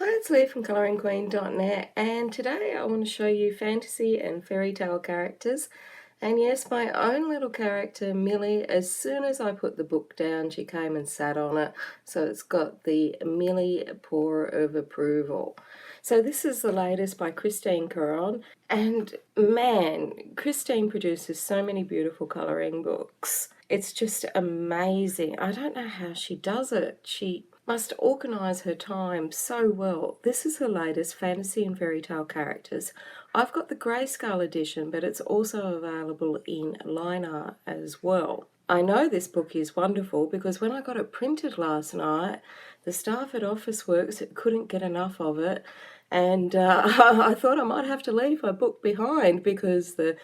Hi, it's Lee from ColouringQueen.net, and today I want to show you fantasy and fairy tale characters. And yes, my own little character, Millie, as soon as I put the book down, she came and sat on it. So it's got the Millie paw of approval. So this is the latest by Karron, and man, Christine produces so many beautiful colouring books. It's just amazing. I don't know how she does it. She must organise her time so well. This is her latest fantasy and fairy tale characters. I've got the Grayscale edition, but it's also available in line art as well. I know this book is wonderful because when I got it printed last night, the staff at Officeworks couldn't get enough of it, and I thought I might have to leave my book behind because the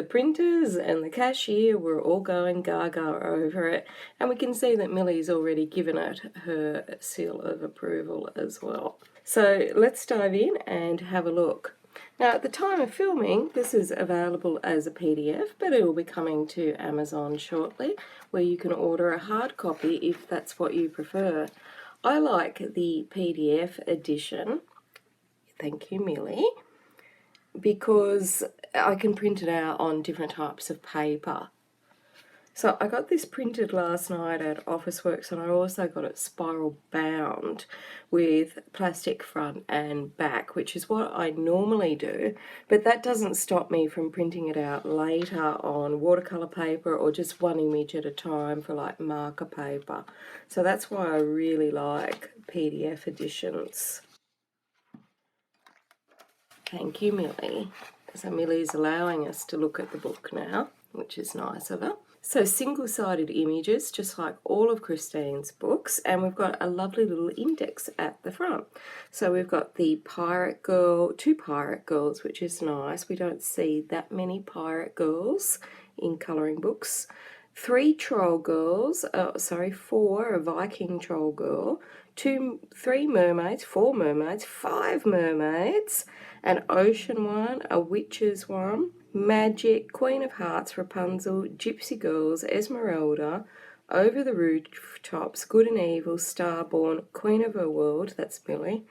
printers and the cashier were all going gaga over it, and we can see that Millie's already given it her seal of approval as well. So let's dive in and have a look. Now, at the time of filming, this is available as a PDF, but it will be coming to Amazon shortly, where you can order a hard copy if that's what you prefer. I like the PDF edition, thank you, Millie, because I can print it out on different types of paper. So I got this printed last night at Officeworks, and I also got it spiral bound with plastic front and back, which is what I normally do, but that doesn't stop me from printing it out later on watercolour paper or just one image at a time for like marker paper. So that's why I really like PDF editions. Thank you, Millie. So Millie's allowing us to look at the book now, which is nice of her. So single-sided images, just like all of Christine's books, and we've got a lovely little index at the front. So we've got the pirate girl, two pirate girls, which is nice. We don't see that many pirate girls in colouring books. Four a Viking troll girl, four mermaids, five mermaids, an ocean one, a witch's one, magic, Queen of Hearts, Rapunzel, Gypsy Girls, Esmeralda, Over the Rooftops, Good and Evil, Starborn, Queen of Her World, that's Millie,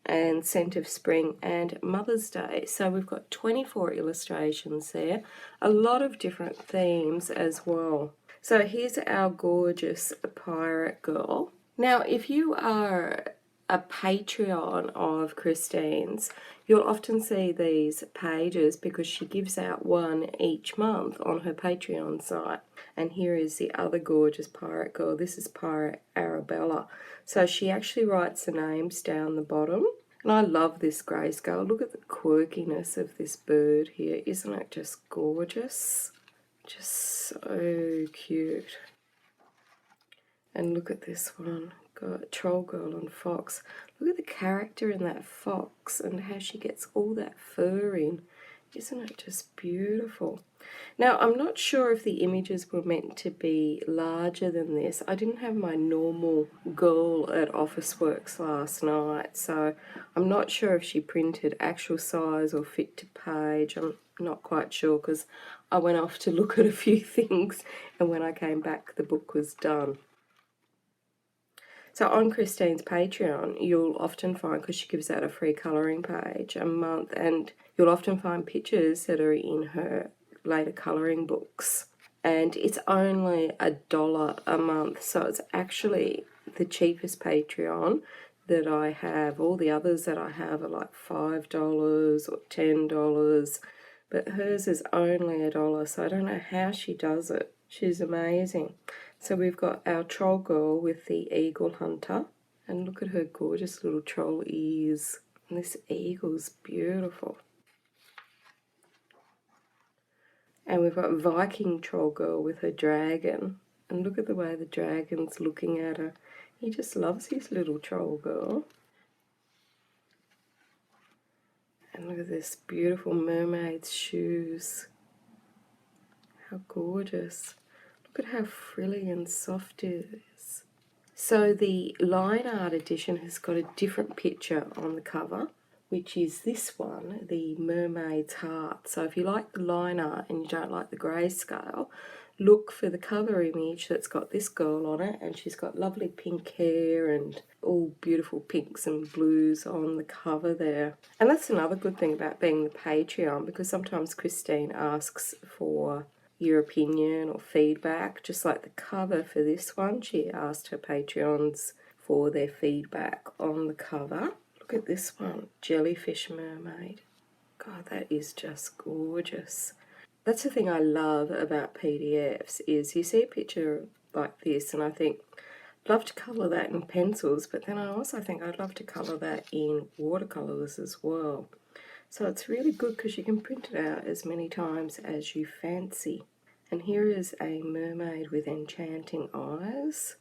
and Scent of Spring, and Mother's Day. So we've got 24 illustrations there, a lot of different themes as well. So here's our gorgeous pirate girl. Now, if you are a Patreon of Christine's, you'll often see these pages because she gives out one each month on her Patreon site. And here is the other gorgeous pirate girl. This is Pirate Arabella. So she actually writes the names down the bottom. And I love this Grayscale. Look at the quirkiness of this bird here. Isn't it just gorgeous? Just so cute. And look at this one. Got Troll Girl and Fox. Look at the character in that fox and how she gets all that fur in. Isn't it just beautiful? Now, I'm not sure if the images were meant to be larger than this. I didn't have my normal girl at Officeworks last night, so I'm not sure if she printed actual size or fit to page. I'm not quite sure because I went off to look at a few things, and when I came back, the book was done. So on Christine's Patreon, you'll often find, because she gives out a free colouring page a month, and you'll often find pictures that are in her later colouring books. And it's only $1 a month, so it's actually the cheapest Patreon that I have. All the others that I have are like $5 or $10, but hers is only $1, so I don't know how she does it. She's amazing. So we've got our troll girl with the eagle hunter, and look at her gorgeous little troll ears. And this eagle's beautiful. And we've got Viking troll girl with her dragon, and look at the way the dragon's looking at her. He just loves his little troll girl. And look at this beautiful mermaid's shoes. How gorgeous. Look at how frilly and soft it is. So the line art edition has got a different picture on the cover, which is this one, the Mermaid's Heart. So if you like the line art and you don't like the Grayscale, look for the cover image that's got this girl on it, and she's got lovely pink hair and all beautiful pinks and blues on the cover there. And that's another good thing about being the Patreon, because sometimes Christine asks for your opinion or feedback, just like the cover for this one. She asked her Patreons for their feedback on the cover. Look at this one, Jellyfish Mermaid. God, that is just gorgeous. That's the thing I love about PDFs, is you see a picture like this and I think, I'd love to colour that in pencils, but then I also think I'd love to colour that in watercolours as well. So it's really good because you can print it out as many times as you fancy. And here is a mermaid with enchanting eyes.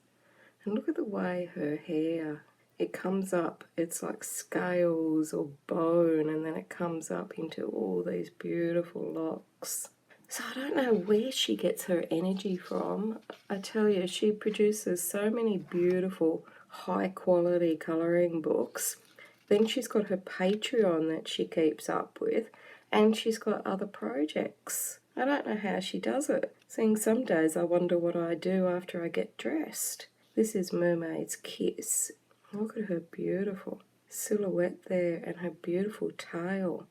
And look at the way her hair, it comes up, it's like scales or bone, and then it comes up into all these beautiful locks. So I don't know where she gets her energy from. I tell you, she produces so many beautiful, high quality colouring books. Then she's got her Patreon that she keeps up with, and she's got other projects. I don't know how she does it. Seeing some days I wonder what I do after I get dressed. This is Mermaid's Kiss. Look at her beautiful silhouette there and her beautiful tail.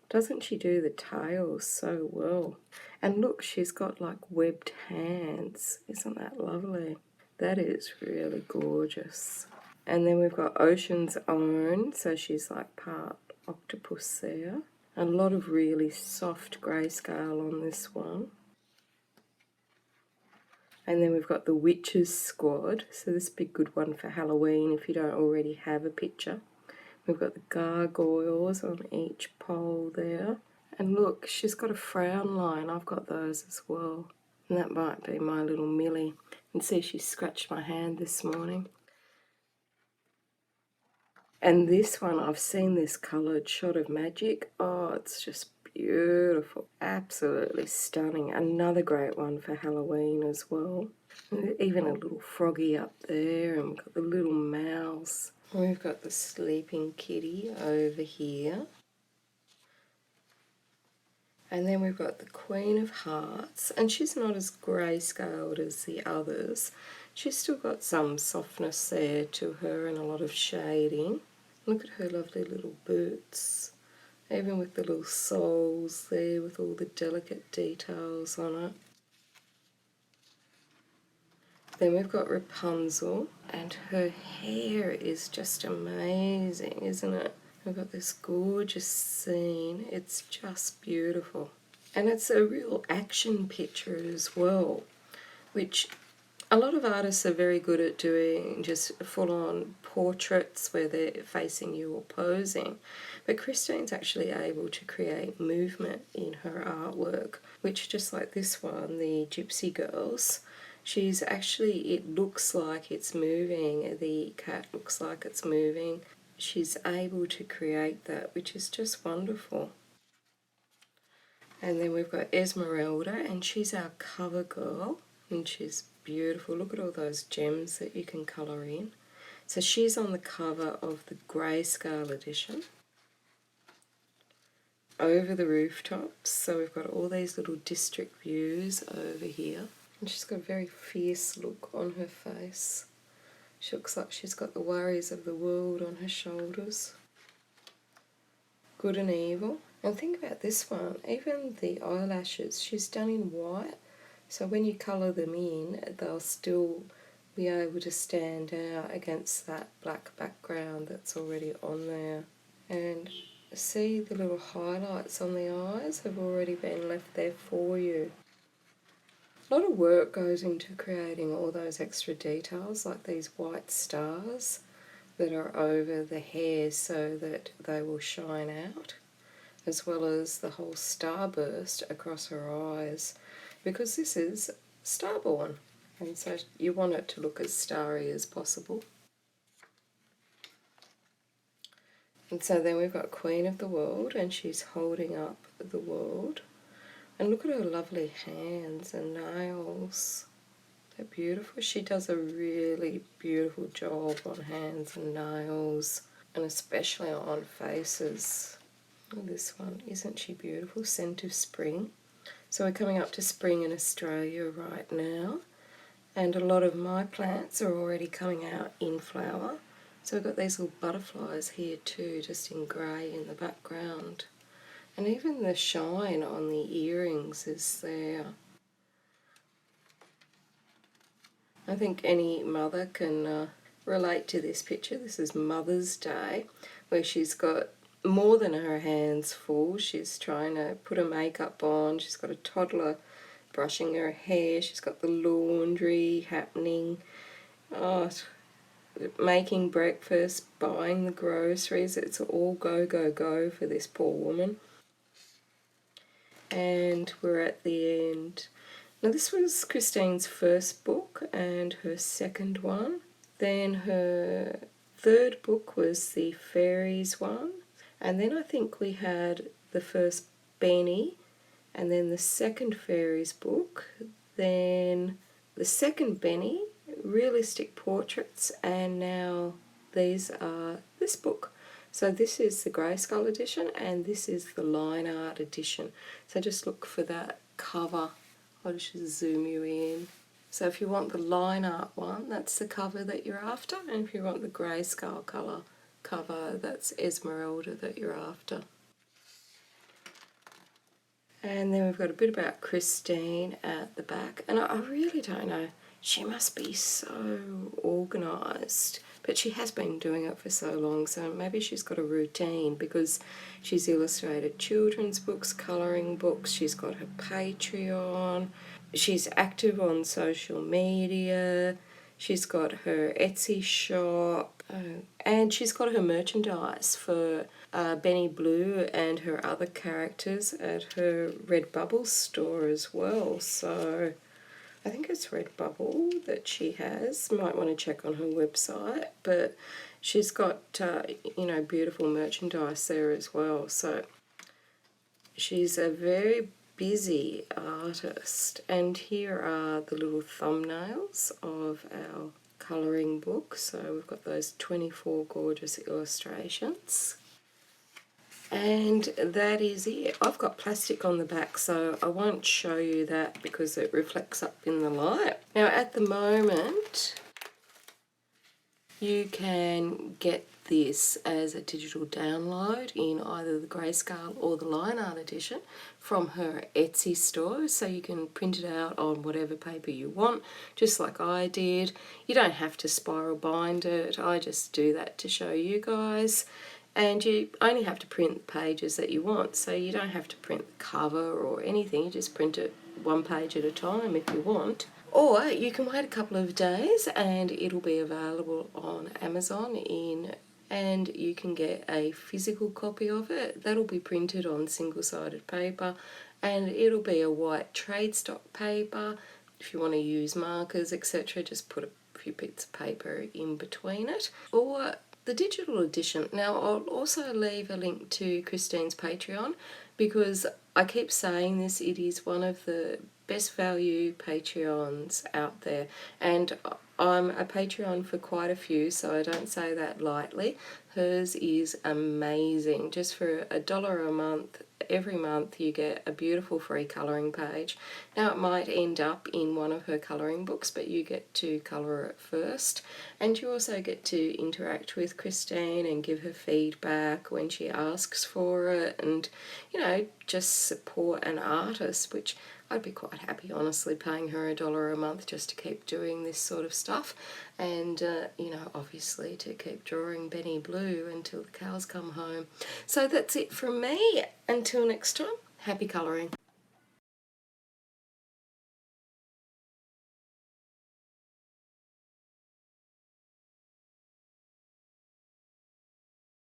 Doesn't she do the tail so well? And look, she's got like webbed hands. Isn't that lovely? That is really gorgeous. And then we've got Ocean's Own, so she's like part octopus there. A lot of really soft grayscale on this one. And then we've got the Witches Squad, so this would be a good one for Halloween if you don't already have a picture. We've got the gargoyles on each pole there. And look, she's got a frown line. I've got those as well. And that might be my little Millie. And see, she scratched my hand this morning. And this one, I've seen this coloured Shot of Magic. Oh, it's just beautiful. Absolutely stunning. Another great one for Halloween as well. And even a little froggy up there. And we've got the little mouse. We've got the sleeping kitty over here. And then we've got the Queen of Hearts. And she's not as grey-scaled as the others. She's still got some softness there to her and a lot of shading. Look at her lovely little boots. Even with the little soles there with all the delicate details on it. Then we've got Rapunzel, and her hair is just amazing, isn't it? We've got this gorgeous scene. It's just beautiful. And it's a real action picture as well, which a lot of artists are very good at doing just full-on portraits where they're facing you or posing. But Christine's actually able to create movement in her artwork, which just like this one, the Gypsy Girls, she's actually, it looks like it's moving, the cat looks like it's moving. She's able to create that, which is just wonderful. And then we've got Esmeralda, and she's our cover girl, and she's beautiful. Look at all those gems that you can colour in. So she's on the cover of the Grayscale edition. Over the rooftops, so we've got all these little district views over here. And she's got a very fierce look on her face. She looks like she's got the worries of the world on her shoulders. Good and Evil. And think about this one, even the eyelashes, she's done in white, so when you colour them in, they'll still be able to stand out against that black background that's already on there. And see, the little highlights on the eyes have already been left there for you. A lot of work goes into creating all those extra details, like these white stars that are over the hair so that they will shine out, as well as the whole starburst across her eyes, because this is starborn, and so you want it to look as starry as possible. And so then we've got Queen of the World, and she's holding up the world. And look at her lovely hands and nails. They're beautiful. She does a really beautiful job on hands and nails, and especially on faces. This one, isn't she beautiful? Scent of Spring. So we're coming up to spring in Australia right now, and a lot of my plants are already coming out in flower. So we've got these little butterflies here too, just in grey in the background. And even the shine on the earrings is there. I think any mother can relate to this picture. This is Mother's Day, where she's got more than her hands full. She's trying to put her makeup on. She's got a toddler brushing her hair. She's got the laundry happening. Oh, making breakfast, buying the groceries. It's all go, go, go for this poor woman. And we're at the end. Now this was Christine's first book and her second one. Then her third book was the fairies one. And then I think we had the first Benny, and then the second fairies book, then the second Benny, realistic portraits, and now these are this book. So this is the Grayscale edition and this is the line art edition. So just look for that cover. I'll just zoom you in. So if you want the line art one, that's the cover that you're after, and if you want the Grayscale colour cover, that's Esmeralda that you're after. And then we've got a bit about Christine at the back, and I really don't know, she must be so organised, but she has been doing it for so long, so maybe she's got a routine, because she's illustrated children's books, colouring books, she's got her Patreon, she's active on social media, she's got her Etsy shop, and she's got her merchandise for Benny Blue and her other characters at her Redbubble store as well. So I think it's Redbubble that she has. Might want to check on her website, but she's got you know, beautiful merchandise there as well. So she's a very busy artist. And here are the little thumbnails of our colouring book. So we've got those 24 gorgeous illustrations. And that is it. I've got plastic on the back, so I won't show you that because it reflects up in the light. Now at the moment, you can get this as a digital download in either the Grayscale or the line art edition from her Etsy store, so you can print it out on whatever paper you want, just like I did. You don't have to spiral bind it, I just do that to show you guys. And you only have to print the pages that you want, so you don't have to print the cover or anything, you just print it one page at a time if you want. Or you can wait a couple of days and it'll be available on Amazon and you can get a physical copy of it. That'll be printed on single-sided paper and it'll be a white trade stock paper. If you want to use markers, etc., just put a few bits of paper in between it. Or the digital edition. Now I'll also leave a link to Christine's Patreon because I keep saying this, it is one of the best value Patreons out there, and I'm a Patreon for quite a few, so I don't say that lightly. Hers is amazing. Just for $1 a month, every month you get a beautiful free colouring page. Now it might end up in one of her colouring books, but you get to colour it first, and you also get to interact with Christine and give her feedback when she asks for it, and you know, just support an artist, which I'd be quite happy honestly paying her $1 a month just to keep doing this sort of stuff, and you know, obviously to keep drawing Benny Blue until the cows come home. So that's it from me. Until next time, happy colouring.